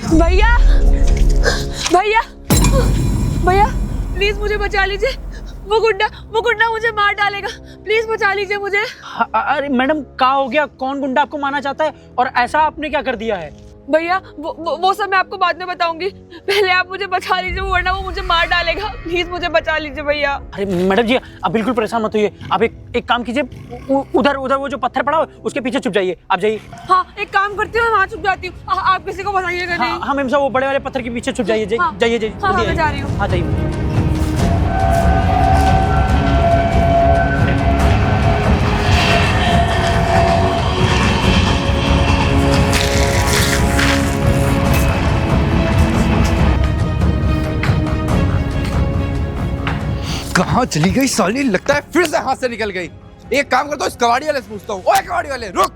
भैया भैया भैया प्लीज मुझे बचा लीजिए। वो गुंडा मुझे मार डालेगा। प्लीज बचा लीजिए मुझे। अरे मैडम क्या हो गया? कौन गुंडा आपको मारना चाहता है और ऐसा आपने क्या कर दिया है? भैया वो सब मैं आपको बाद में बताऊंगी। पहले आप मुझे बचा लीजिए, वरना वो मुझे मार डालेगा। प्लीज मुझे बचा लीजिए भैया। अरे मैडम जी आप बिल्कुल परेशान मत होइए। आप एक काम कीजिए, उधर वो जो पत्थर पड़ा हो उसके पीछे छुप जाइए। आप जाइए। हाँ एक काम करती हूँ, मैं वहाँ छुप जाती हूँ। आप किसी को बताइएगा नहीं। हाँ मैम साहब वो बड़े वाले पत्थर के पीछे छुप जाइए। जाइए हाँ मैं जा रही हूँ। हाँ जाइए। कहाँ चली गई साली? लगता है फिर से हाथ से निकल गई। एक काम करता हूँ, इस कबाड़ी वाले से पूछता हूँ। ओए कबाड़ी वाले रुक।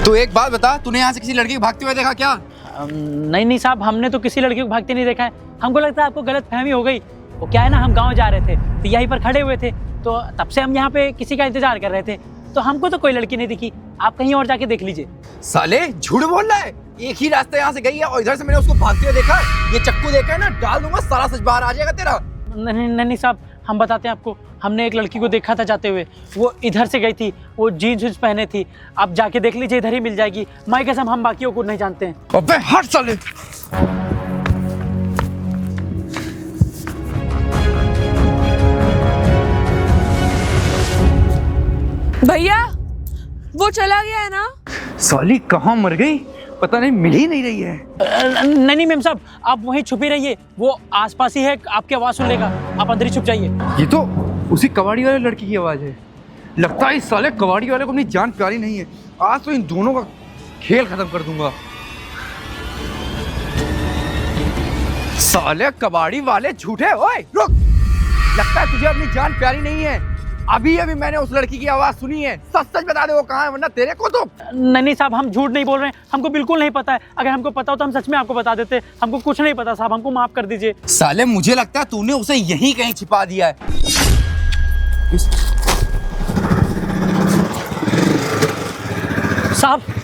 तू एक बात बता, तूने यहाँ से किसी लड़की को भागते हुए देखा क्या? नहीं साहब, हमने तो किसी लड़की को भागते नहीं देखा है। हमको लगता है आपको गलत फहमी हो गई। वो क्या है ना, हम गाँव जा रहे थे तो यहीं पर खड़े हुए थे, तो तब से हम यहाँ पे किसी का इंतजार कर रहे थे, तो हमको तो कोई लड़की नहीं दिखी। आप कहीं और जाके देख लीजिए। साले झूठ बोल रहा है। एक ही रास्ता यहाँ से गई है और इधर से मैंने उसको भागते हुए देखा। ये चक्कू देखा है ना, डाल दूंगा, सारा सच बाहर आ जाएगा तेरा। नहीं साहब, हम बताते हैं आपको। हमने एक लड़की को देखा था जाते हुए, वो इधर से गई थी, वो जीन्स पहने थी। आप जाके देख लीजिए, इधर ही मिल जाएगी। माई कसम हम बाकियों को नहीं जानते हैं। अबे हट साले। भैया वो चला गया है ना? साली कहाँ मर गई? पता नहीं, मिल ही नहीं रही है। नहीं मैम साहब, आप वहीं छुपी रहिए। वो आसपास ही है, आपकी आवाज़ सुन लेगा। आप अंदर ही छुप जाइए। ये तो उसी कबाड़ी वाले लड़की की आवाज है। लगता है इस साले कबाड़ी वाले को अपनी जान प्यारी नहीं है। आज तो इन दोनों का खेल खत्म कर दूंगा। साले कबाड़ी वाले झूठे। ओए रुक। लगता है तुझे अपनी जान प्यारी नहीं है। अभी मैंने उस लड़की की आवाज सुनी है। सच सच बता दे वो कहाँ है, वरना तेरे को तो। नहीं साहब, हम झूठ नहीं बोल रहे हैं। हमको बिल्कुल नहीं पता है। अगर हमको पता हो तो हम सच में आपको बता देते। हमको कुछ नहीं पता साहब, हमको माफ कर दीजिए। साले मुझे लगता है तूने उसे यहीं कहीं छिपा दिया है।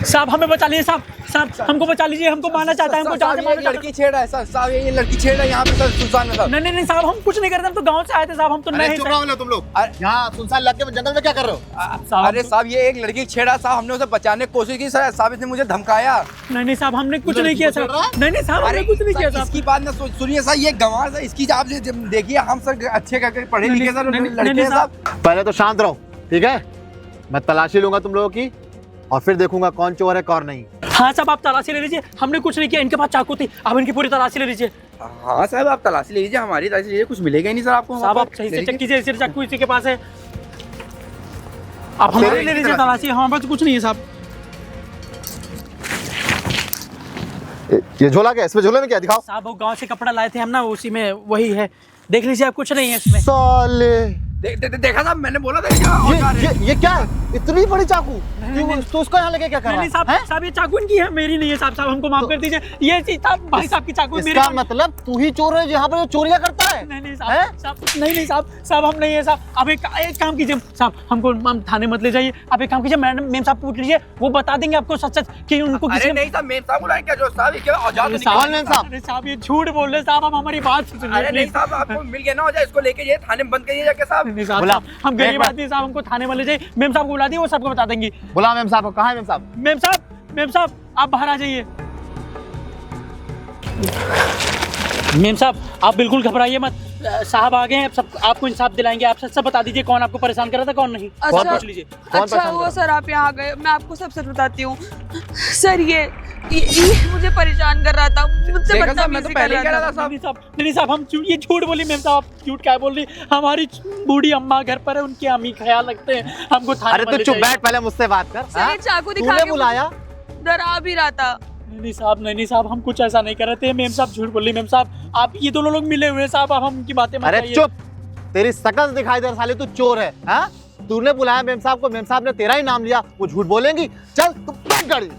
साहब हमें बचा लीजिए। साहब हमको बचा लीजिए। हमको मारना चाहता है, हमको जान से मारना चाहता है। लड़की छेड़ा है साहब, ये लड़की छेड़ा है यहाँ पे सर, सुनसान में साहब। नहीं साहब, हम कुछ नहीं करते। हम तो गांव से आए थे साहब। हम तो नहीं। चुप रहो तुम लोग। यहाँ सुनसान इलाके में जंगल में क्या कर रहे हो? अरे साहब ये एक लड़की छेड़ा साहब, हमने उसे बचाने की कोशिश की सर। साहब इसने मुझे धमकाया। नहीं साहब, हमने कुछ नहीं किया सर। नहीं साहब, हमने कुछ नहीं किया साहब। इसकी बात ना सुनिए सर, ये गंवार सर, इसकी आप देखिए, हम सर अच्छे करके पढ़े लिखे सर लड़के हैं साहब। पहले तो शांत रहो, ठीक है? मैं तलाशी लूंगा तुम लोगों की और फिर देखूंगा कौन चोर है कौन नहीं। हाँ साहब, आप तलाशी ले लीजिए। हमने कुछ नहीं किया। इनके पास चाकू थी, आप इनकी पूरी तलाशी ले लीजिए। हाँ साहब आप तलाशी ले लीजिए, हमारी तलाशी लीजिए, कुछ मिलेगा ही नहीं सर आपको। साहब आप सही से चेक कीजिए, सिर्फ चाकू इसी के पास है। आप हमारी ले लीजिए तलाशी, हमारे पास कुछ नहीं है साहब। ये झोला क्या? इसमें झोले में क्या? दिखाओ। साहब वो गांव से कपड़ा लाए थे हम ना, उसी में वही है। देख लीजिए, आप कुछ नहीं है इसमें। साले देखा साहब, मैंने बोला था। ये क्या है? इतनी बड़ी चाकू? तो उसको यहाँ लेके क्या कर रहा है? साहब ये चाकू इनकी है, मेरी नहीं है साहब। साहब हमको माफ कर दीजिए। ये साहब भाई साहब की चाकू मेरी। इसका मतलब तू ही चोर है जहाँ पर चोरियां करता है? नहीं साहब हम नहीं है साहब। आप एक काम कीजिए साहब, हमको थाने मत ले जाइए। आप एक काम कीजिए, मैडम मेम साहब पूछ लीजिए, वो बता देंगे आपको सच कि उनको किसी। नहीं साहब, मेम साहब बुलाएं क्या? जो साहब ये क्या औजार साहब ये झूठ बोल रहे साहब। आप हमारी बात सुनिए। अरे नहीं साहब, आपको मिल गया ना औजार, इसको लेके जाइए थाने में बंद करिए जाके साहब। हम गरीब आदमी साहब, हमको थाने में ले जाइए। मेम साहब को बुला दिए, वो सबको बता देंगी। बुला मेम साहब को। कहाँ है मेम साहब? मेम साहब आप बाहर आ जाइए। मेम साहब आप बिल्कुल घबराइए मत। साहब आ गए हैं, सब आपको इंसाफ दिलाएंगे। आप सब बता दीजिए कौन आपको परेशान कर रहा था कौन नहीं। अच्छा पूछ लीजिए। अच्छा हुआ सर आप यहाँ गए। मैं आपको सब सच बताती हूँ सर। ये मुझे परेशान कर रहा था, मुझसे बदतमीजी कर रहा था। नहीं साहब हम ये झूठ बोली। मेम साहब आप झूठ क्या बोल रही? हमारी बूढ़ी अम्मा घर पर है, उनके अम्मी ख्याल रखते हैं। हमको थाने। अरे तो चुप बैठ, पहले मुझसे बात कर। सर ये चाकू दिखा के बुलाया, डरा भी रहा था। नहीं साहब हम कुछ ऐसा नहीं कर रहे थे। मेम साहब झूठ बोल रही। मेम साहब आप ये दोनों लोग मिले हुए हैं साहब, आप हम उनकी बातें मत अरे करिए। चुप, तेरी शकल दिखाई दे रहा साले, तू चोर है। हाँ तूने बुलाया मेम साहब को, मेम साहब ने तेरा ही नाम लिया, वो झूठ बोलेंगी? चल तू बैठ गाड़ी।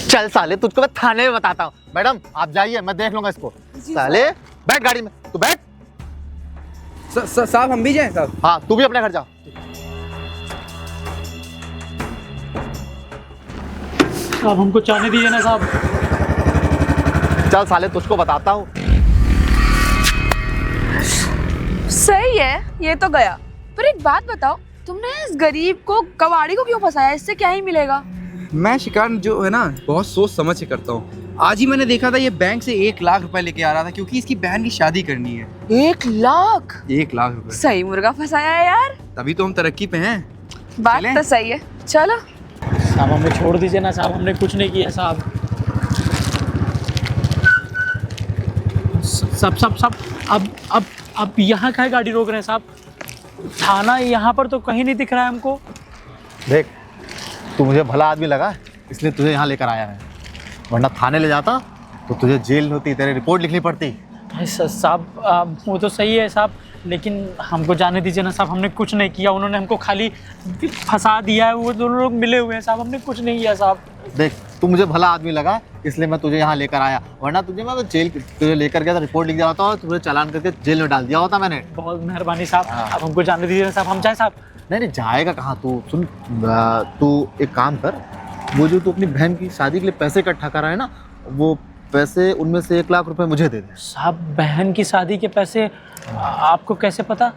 चल साले, तुझको मैं थाने में बताता हूँ। मैडम आप जाइए, मैं देख लूंगा इसको। साले बैठ गाड़ी में, तू बैठ। साहब हम भी जाएं साहब? हाँ तू भी अपने घर जा। साहब हमको जाने दीजिए ना साहब। चल साले तुझको बताता हूँ। सही है, ये तो गया। पर एक बात बताओ, तुमने इस गरीब को, कबाड़ी को क्यों फंसाया? इससे क्या ही मिलेगा? मैं शिकार जो है ना बहुत सोच समझ के करता हूँ। आज ही मैंने देखा था ये बैंक से 1 लाख रुपए लेके आ रहा था क्योंकि इसकी बहन की शादी करनी है। 1 लाख? 1 लाख रुपए। सही मुर्गा फंसाया है यार। तभी तो हम तरक्की पे हैं। बात चलें? तो सही है, चलो। साहब हमें छोड़ दीजिए ना साहब, हमने कुछ नहीं किया साहब। सब अब यहाँ का गाड़ी रोक रहे हैं साहब? थाना यहाँ पर तो कहीं नहीं दिख रहा है हमको। देख, तू मुझे भला आदमी लगा इसलिए तुझे यहाँ लेकर आया है, वरना थाने ले जाता तो तुझे जेल होती, तेरी रिपोर्ट लिखनी पड़ती। साहब वो तो सही है साहब, लेकिन हमको जाने दीजिए ना साहब, हमने कुछ नहीं किया। उन्होंने हमको खाली फंसा दिया है, वो दोनों लोग मिले हुए हैं साहब, हमने कुछ नहीं किया साहब। देख, तू मुझे भला आदमी लगा इसलिए मैं तुझे यहाँ लेकर आया, वरना तुझे मैं तुझे लेकर गया था, रिपोर्ट लिख दिया होता और तुझे चालान करके जेल में डाल दिया होता मैंने। बहुत मेहरबानी साहब, अब हमको जाने दीजिए ना साहब, हम जाए साहब। नहीं जाएगा कहाँ तू? सुन, तू एक काम कर, वो जो तू अपनी बहन की शादी के लिए पैसे इकट्ठा कर रहा है ना, वो पैसे उनमें से 1 लाख रुपए मुझे दे दे। साहब बहन की शादी के पैसे आपको कैसे पता?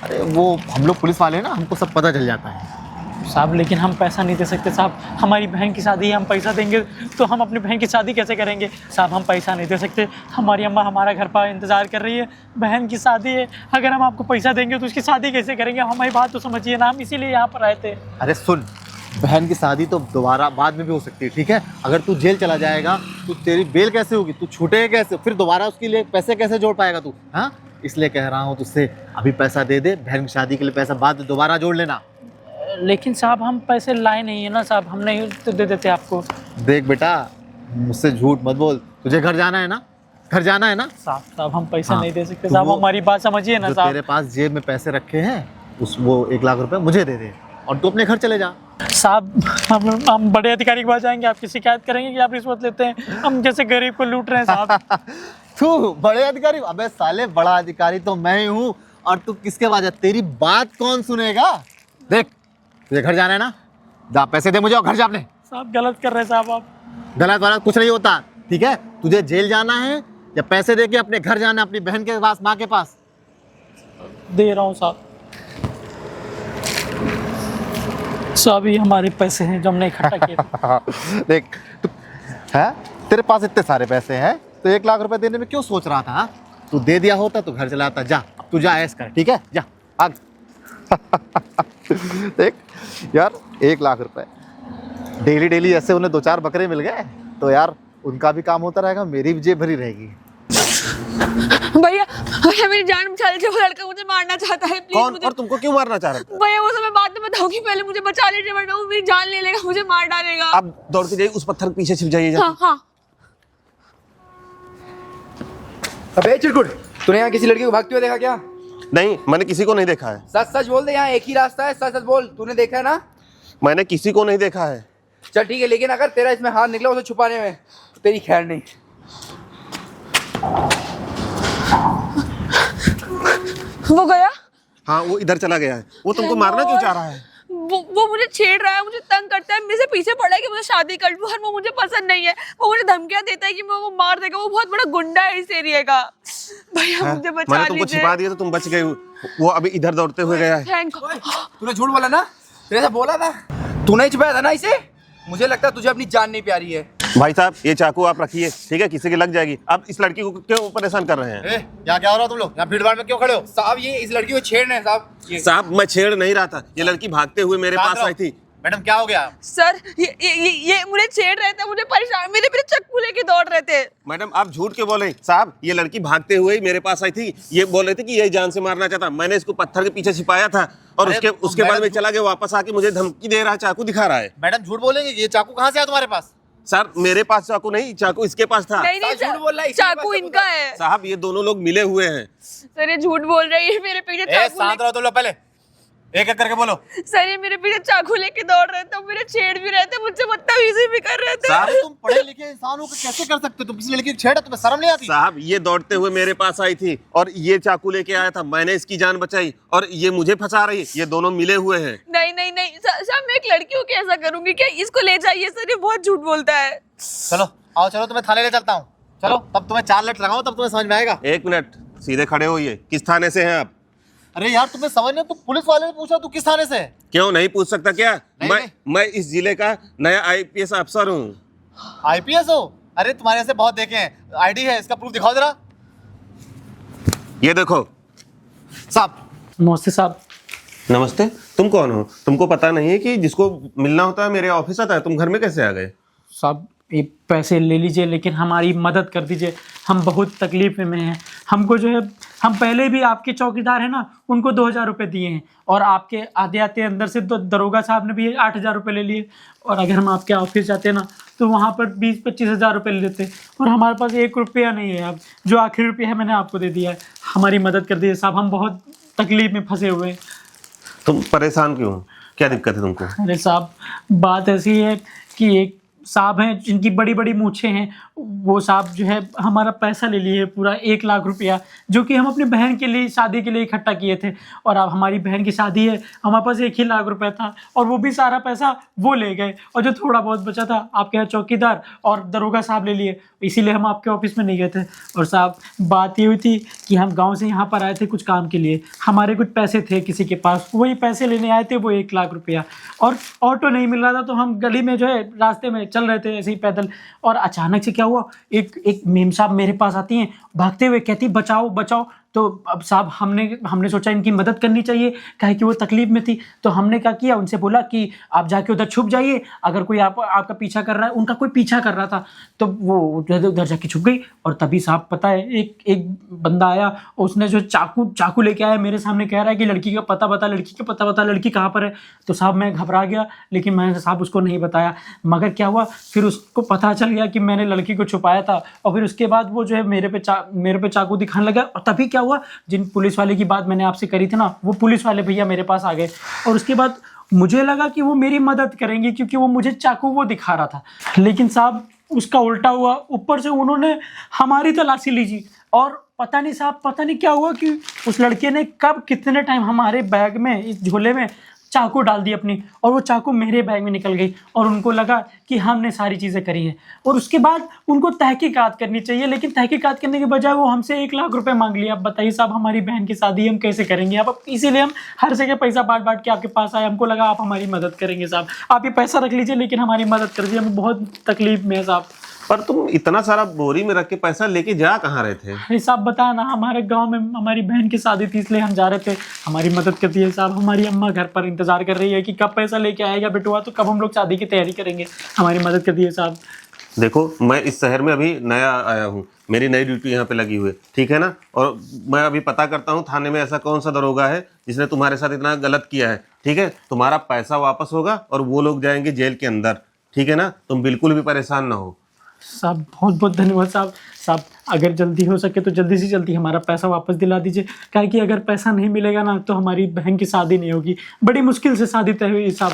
अरे वो हम लोग पुलिस वाले हैं ना, हमको सब पता चल जाता है साहब। लेकिन हम पैसा नहीं दे सकते साहब, हमारी बहन की शादी है, हम पैसा देंगे तो हम अपनी बहन की शादी कैसे करेंगे साहब? हम पैसा नहीं दे सकते, हमारी अम्मा हमारा घर पर इंतज़ार कर रही है, बहन की शादी है, अगर हम आपको पैसा देंगे तो उसकी शादी कैसे करेंगे? हमारी बात तो समझिए ना, हम इसीलिए यहाँ पर आए थे। अरे सुन, बहन की शादी तो दोबारा बाद में भी हो सकती है, ठीक है? अगर तू जेल चला जाएगा तो तेरी बेल कैसे होगी? तू छूटेगा कैसे? फिर दोबारा उसके लिए पैसे कैसे जोड़ पाएगा तू? हाँ, इसलिए कह रहा हूँ तुझसे, अभी पैसा दे दे, बहन की शादी के लिए पैसा बाद में दोबारा जोड़ लेना। लेकिन साहब हम पैसे लाए नहीं है ना साहब, हम नहीं तो दे देते आपको। देख बेटा, मुझसे झूठ मत बोल, तुझे घर जाना है ना? घर जाना है ना? साहब हम पैसा हाँ, नहीं दे सकते तो साहब, वो हमारी बात समझिए ना जो साहब। तेरे पास जेब में पैसे रखे हैं वो 1 लाख रुपए मुझे दे दे और तू अपने घर चले जा। साहब हम बड़े अधिकारी के पास जाएंगे, आपकी शिकायत करेंगे कि आप रिश्वत लेते हैं, हम जैसे गरीब को लूट रहे हैं साहब। तू बड़े अधिकारी? अबे साले, बड़ा अधिकारी तो मैं ही हूँ और तू किसके पास जा? तेरी बात कौन सुनेगा? देख, तुझे घर जाना है ना, जा पैसे दे मुझे और घर जा अपने। साहब गलत कर रहे हैं साहब आप। गलत वाला कुछ नहीं होता, ठीक है? तुझे जेल जाना है या पैसे दे के अपने घर जाना है, अपनी बहन के पास, माँ के पास? दे रहा हूँ साहब। साहब ये हमारे पैसे हैं जो हमने इकट्ठा किए। देख तू है, तेरे पास इतने सारे पैसे हैं तो 1 लाख रुपए देने में क्यों सोच रहा था? तू दे दिया होता तो घर चला आता। जा, अब तू जा ऐश कर, ठीक है? जा आग। देख यार, 1 लाख रुपए डेली डेली ऐसे उन्हें 2-4 बकरे मिल गए तो यार उनका भी काम होता रहेगा, मेरी भी जेब भरी रहेगी। भैया भैया मेरी जान बचा लीजिए, वो लड़का मुझे मारना चाहता है, प्लीज। कौन? और तुमको क्यों मारना चाह रहा था? भैया वो सब मैं बाद में बताऊंगी, पहले मुझे बचा लीजिए वरना वो मेरी जान ले लेगा, मुझे मार डालेगा। आप दौड़ के जाइए, उस पत्थर के पीछे छिप जाइए। हाँ हाँ। अबे चिरकुट, तूने यहाँ किसी लड़की को भागते हुए देखा क्या? नहीं, मैंने किसी को नहीं देखा है। सच सच बोल दे, यहाँ एक ही रास्ता है, सच सच बोल, तूने देखा है ना? मैंने किसी को नहीं देखा है। चल ठीक है, लेकिन अगर तेरा इसमें हाथ निकला उसे छुपाने में तो तेरी खैर नहीं। वो गया? हाँ, वो इधर चला गया है। वो तुमको मारना क्यों चाह रहा है? वो मुझे छेड़ रहा है, मुझे तंग करता है, मेरे से पीछे पड़ा है कि मुझे शादी कर लूं और वो मुझे पसंद नहीं है। वो मुझे धमकियां देता है कि मैं वो मार देगा, वो बहुत बड़ा गुंडा है इस एरिया का। भैया मुझे बचा मैंने तुमको लीजिए। छिपा दिया तो तुम बच गए। वो अभी इधर दौड़ते हुए गया है। थैंक। तूने झूठ बोला ना? तेरे से बोला था, तूने ही छुपाया था ना इसे? मुझे लगता है तुझे अपनी जान नहीं प्यारी है। भाई साहब, ये चाकू आप रखिए, ठीक है? किसी की लग जाएगी। आप इस लड़की को क्यों परेशान कर रहे हैं? यहाँ क्या हो रहा है? तुम लोग यहाँ भीड़ भाड़ में क्यों खड़े हो? साहब ये इस लड़की को छेड़ रहे हैं साहब। साहब मैं छेड़ नहीं रहा था, ये लड़की भागते हुए मेरे पास आई थी। मैडम क्या हो गया? सर ये मुझे छेड़ रहे थे, मुझे परेशान, मेरे पीछे चाकू लेके दौड़ रहे थे। मैडम आप झूठ क्यों बोले? साहब ये लड़की भागते हुए ही मेरे पास आई थी, ये बोल रहे थे कि यही जान से मारना चाहता। मैंने इसको पत्थर के पीछे छिपाया था और उसके बाद में चला गया, वापस आके मुझे धमकी दे रहा है, चाकू दिखा रहा है। मैडम झूठ बोलेंगे, ये चाकू कहाँ से आया तुम्हारे पास? सर मेरे पास चाकू नहीं, चाकू इसके पास था। नहीं नहीं झूठ बोल रहा है, चाकू इनका है। साहब ये दोनों लोग मिले हुए हैं। सर ये झूठ बोल रहे हैं, ये मेरे पीछे चाकू शांत रहो तुम लोग पहले। एक एक करके बोलो। सर ये मेरे पीछे चाकू लेके दौड़ रहे थे, मेरे छेड़ भी रहे थे, मुझसे बदतमीजी भी कर रहे थे। साहब तुम पढ़े लिखे इंसान हो, कैसे कर सकते हो? तुम किसी लड़की को छेड़ा, तुम्हें शर्म नहीं आती? साहब ये दौड़ते हुए मेरे पास आई थी और ये चाकू लेके आया था, मैंने इसकी जान बचाई और ये मुझे फंसा रही है। ये दोनों मिले हुए हैं। नहीं नहीं नहीं सर, मैं एक लड़की हूँ, कैसा करूंगी? क्या इसको ले जाइए सर, ये बहुत झूठ बोलता है। चलो आओ, चलो तुम्हें थाने ले चलता हूँ। चलो तब तुम्हें 4 लट लगाऊं, तब तुम्हें समझ में आएगा। एक मिनट, सीधे खड़े होइए। किस थाने से हैं आप? अरे यार तुम्हें समझ नहीं, तुम पुलिस वाले से पूछा तू किस थाने से है? क्यों नहीं पूछ सकता क्या? नहीं। मैं इस जिले का नया IPS अफसर हूँ। IPS हो? अरे तुम्हारे ऐसे बहुत देखे हैं। ID है, इसका प्रूफ दिखाओ जरा। ये देखो। साहब नमस्ते साहब। नमस्ते। तुम कौन हो? तुमको पता नहीं है कि जिसको मिलना होता है मेरे ऑफिस आता है? तुम घर में कैसे आ गए? साहब ये पैसे ले लीजिए, लेकिन हमारी मदद कर दीजिए, हम बहुत तकलीफ में हैं। हमको जो है, हम पहले भी आपके चौकीदार हैं ना, उनको 2000 रुपये दिए हैं, और आपके आते आते अंदर से तो दरोगा साहब ने भी 8000 रुपये ले लिए, और अगर हम आपके ऑफिस जाते हैं ना तो वहाँ पर 20-25 हज़ार रुपये ले लेते, और हमारे पास 1 रुपया नहीं है। अब जो आखिरी रुपया है मैंने आपको दे दिया है, हमारी मदद कर दीजिए साहब, हम बहुत तकलीफ में फंसे हुए हैं। तुम परेशान क्यों हो? क्या दिक्कत है तुमको? अरे साहब बात ऐसी है कि एक साहब हैं जिनकी बड़ी बड़ी मूछें हैं, वो साहब जो है हमारा पैसा ले लिए पूरा 1 लाख रुपया, जो कि हम अपनी बहन के लिए शादी के लिए इकट्ठा किए थे, और अब हमारी बहन की शादी है, हमारे पास 1 ही लाख रुपया था, और वो भी सारा पैसा वो ले गए, और जो थोड़ा बहुत बचा था आपके यहाँ चौकीदार और दरोगा साहब ले लिए, इसीलिए हम आपके ऑफिस में नहीं गए थे। और साहब बात ये हुई थी कि हम गाँव से यहाँ पर आए थे कुछ काम के लिए, हमारे कुछ पैसे थे किसी के पास, वही पैसे लेने आए थे, वो 1 लाख रुपया, और ऑटो नहीं मिल रहा था, तो हम गली में जो है रास्ते में चल रहे थे ऐसे ही पैदल, और अचानक से क्या हुआ, एक मेम साहब मेरे पास आती हैं भागते हुए, कहती बचाओ बचाओ। तो अब साहब हमने सोचा इनकी मदद करनी चाहिए, कहे कि वो तकलीफ में थी, तो हमने क्या किया, उनसे बोला कि आप जाके उधर छुप जाइए, अगर कोई आपका पीछा कर रहा है, उनका कोई पीछा कर रहा था, तो वो उधर जाके छुप गई, और तभी साहब पता है एक बंदा आया, उसने जो चाकू लेके आया, मेरे सामने कह रहा है कि लड़की का पता बता, लड़की का पता बता, लड़की कहाँ पर है। तो साहब मैं घबरा गया, लेकिन मैंने साहब उसको नहीं बताया, मगर क्या हुआ, फिर उसको पता चल गया कि मैंने लड़की को छुपाया था, और फिर उसके बाद वो जो है मेरे पे चाकू दिखाने लगा, और तभी क्या हुआ, जिन पुलिस वाले की बात मैंने आपसे करी थी ना, वो पुलिस वाले भैया मेरे पास आ गए, और उसके बाद मुझे लगा कि वो मेरी मदद करेंगे, क्योंकि वो मुझे चाकू वो दिखा रहा था, लेकिन साहब उसका उल्टा हुआ, ऊपर से उन्होंने हमारी तलाशी ली जी, और पता नहीं साहब, पता नहीं क्या हुआ कि उस लड़के ने कब कितने टाइम हमारे बैग में, इस झोले में चाकू डाल दी अपनी, और वो चाकू मेरे बैग में निकल गई, और उनको लगा कि हमने सारी चीज़ें करी है, और उसके बाद उनको तहकीकात करनी चाहिए, लेकिन तहकीकात करने के बजाय वो हमसे 1 लाख रुपए मांग लिया। अब बताइए साहब, हमारी बहन की शादी हम कैसे करेंगे? अब इसीलिए हम हर जगह पैसा बांट के आपके पास आए, हमको लगा आप हमारी मदद करेंगे साहब, आप ये पैसा रख लीजिए, लेकिन हमारी मदद कर दीजिए, हम बहुत तकलीफ में है साहब। पर तुम इतना सारा बोरी में रख के पैसा लेके जा कहाँ रहे थे? अरे साहब बताया ना, हमारे गांव में हमारी बहन की शादी थी, इसलिए हम जा रहे थे, हमारी मदद कर दिए साहब। हमारी अम्मा घर पर इंतजार कर रही है कि कब पैसा लेके आएगा बेटुआ, तो कब हम लोग शादी की तैयारी करेंगे, हमारी मदद कर दिए साहब। देखो मैं इस शहर में अभी नया आया हूँ, मेरी नई ड्यूटी यहाँ पे लगी हुई है, ठीक है ना, और मैं अभी पता करता हूँ थाने में ऐसा कौन सा दरोगा है जिसने तुम्हारे साथ इतना गलत किया है, ठीक है? तुम्हारा पैसा वापस होगा और वो लोग जाएंगे जेल के अंदर, ठीक है ना? तुम बिल्कुल भी परेशान ना हो साहब। बहुत बहुत धन्यवाद साहब। साहब अगर जल्दी हो सके तो जल्दी से जल्दी हमारा पैसा वापस दिला दीजिए, क्या कि अगर पैसा नहीं मिलेगा ना तो हमारी बहन की शादी नहीं होगी, बड़ी मुश्किल से शादी तय हुई साहब,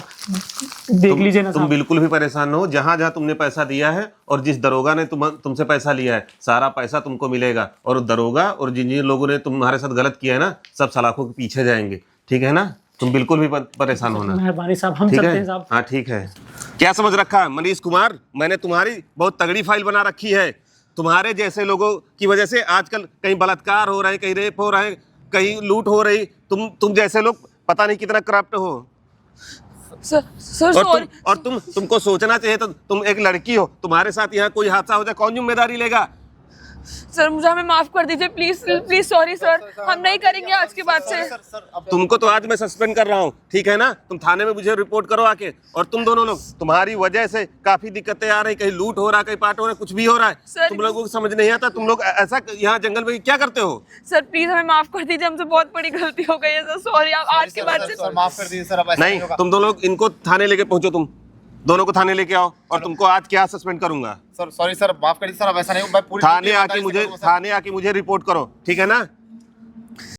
देख लीजिए ना तुम साहब। बिल्कुल भी परेशान ना हो, जहाँ जहाँ तुमने पैसा दिया है और जिस दरोगा ने तुमसे पैसा लिया है, सारा पैसा तुमको मिलेगा, और दरोगा और जिन जिन लोगों ने तुम्हारे साथ गलत किया है ना, सब सलाखों के पीछे जाएंगे, ठीक है ना? तुम बिल्कुल भी परेशान होना। मेहरबानी साहब, हम ठीक चलते है? हैं साहब। हाँ ठीक है। क्या समझ रखा है मनीष कुमार? मैंने तुम्हारी बहुत तगड़ी फाइल बना रखी है। तुम्हारे जैसे लोगों की वजह से आजकल कहीं बलात्कार हो रहे हैं, कहीं रेप हो रहे हैं, कहीं लूट हो रही। तुम जैसे लोग पता नहीं कितना करप्ट हो। सर और तुमको सोचना चाहिए, तो तुम एक लड़की हो, तुम्हारे साथ यहाँ कोई हादसा हो जाए कौन जिम्मेदारी लेगा? सर मुझे हमें माफ कर दीजिए, प्लीज प्लीज, सॉरी सर, हम नहीं करेंगे आज के बाद से। तुमको तो आज मैं सस्पेंड कर रहा हूँ, ठीक है ना? तुम थाने में मुझे रिपोर्ट करो आके। और तुम दोनों लोग, तुम्हारी वजह से काफी दिक्कतें आ रही, कहीं लूट हो रहा है, कहीं पाट हो रहा है, कुछ भी हो रहा है। तुम लोगों को समझ नहीं आता, तुम लोग ऐसा यहाँ जंगल में क्या करते हो? सर प्लीज हमें माफ कर दीजिए, हमसे बहुत बड़ी गलती हो गई है सर, सॉरी। आप आज के बाद से माफ कर दीजिए सर, अब ऐसा नहीं, होगा। तुम दोनों लोग इनको थाने लेके पहुंचो, तुम दोनों को थाने लेके आओ, और तुमको आज क्या सस्पेंड करूंगा। सर सॉरी सर, माफ कर दीजिए सर, अब ऐसा नहीं होगा। मैं पूरी थाने आके मुझे रिपोर्ट करो, ठीक है ना?